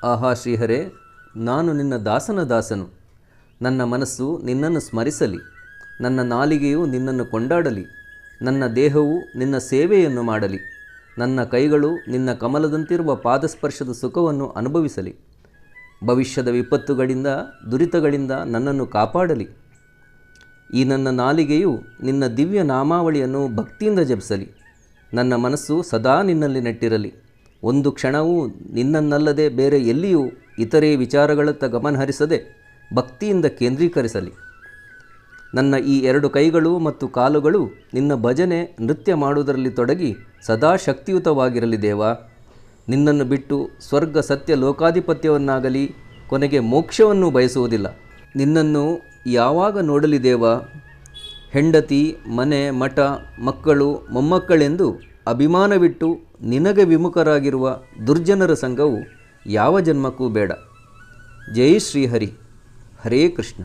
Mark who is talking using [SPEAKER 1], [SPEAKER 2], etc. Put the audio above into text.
[SPEAKER 1] ಆಹಾ ಶ್ರೀಹರೇ, ನಾನು ನಿನ್ನ ದಾಸನ ದಾಸನು. ನನ್ನ ಮನಸ್ಸು ನಿನ್ನನ್ನು ಸ್ಮರಿಸಲಿ, ನನ್ನ ನಾಲಿಗೆಯು ನಿನ್ನನ್ನು ಕೊಂಡಾಡಲಿ, ನನ್ನ ದೇಹವು ನಿನ್ನ ಸೇವೆಯನ್ನು ಮಾಡಲಿ, ನನ್ನ ಕೈಗಳು ನಿನ್ನ ಕಮಲದಂತಿರುವ ಪಾದಸ್ಪರ್ಶದ ಸುಖವನ್ನು ಅನುಭವಿಸಲಿ. ಭವಿಷ್ಯದ ವಿಪತ್ತುಗಳಿಂದ ದುರಿತಗಳಿಂದ ನನ್ನನ್ನು ಕಾಪಾಡಲಿ. ಈ ನನ್ನ ನಾಲಿಗೆಯು ನಿನ್ನ ದಿವ್ಯ ನಾಮಾವಳಿಯನ್ನು ಭಕ್ತಿಯಿಂದ ಜಪಿಸಲಿ. ನನ್ನ ಮನಸ್ಸು ಸದಾ ನಿನ್ನಲ್ಲಿ ನೆಟ್ಟಿರಲಿ. ಒಂದು ಕ್ಷಣವೂ ನಿನ್ನನ್ನಲ್ಲದೆ ಬೇರೆ ಎಲ್ಲಿಯೂ ಇತರೆ ವಿಚಾರಗಳತ್ತ ಗಮನಹರಿಸದೆ ಭಕ್ತಿಯಿಂದ ಕೇಂದ್ರೀಕರಿಸಲಿ. ನನ್ನ ಈ 2 ಕೈಗಳು ಮತ್ತು ಕಾಲುಗಳು ನಿನ್ನ ಭಜನೆ ನೃತ್ಯ ಮಾಡುವುದರಲ್ಲಿ ತೊಡಗಿ ಸದಾ ಶಕ್ತಿಯುತವಾಗಿರಲಿ ದೇವ. ನಿನ್ನನ್ನು ಬಿಟ್ಟು ಸ್ವರ್ಗ ಸತ್ಯ ಲೋಕಾಧಿಪತ್ಯವನ್ನಾಗಲಿ ಕೊನೆಗೆ ಮೋಕ್ಷವನ್ನು ಬಯಸುವುದಿಲ್ಲ. ನಿನ್ನನ್ನು ಯಾವಾಗ ನೋಡಲಿ ದೇವ? ಹೆಂಡತಿ, ಮನೆ, ಮಠ, ಮಕ್ಕಳು, ಮೊಮ್ಮಕ್ಕಳೆಂದು ಅಭಿಮಾನವಿಟ್ಟು ನಿನಗೆ ವಿಮುಖರಾಗಿರುವ ದುರ್ಜನರ ಸಂಘವು ಯಾವ ಜನ್ಮಕ್ಕೂ ಬೇಡ. ಜೈ ಶ್ರೀಹರಿ. ಹರೇ ಕೃಷ್ಣ.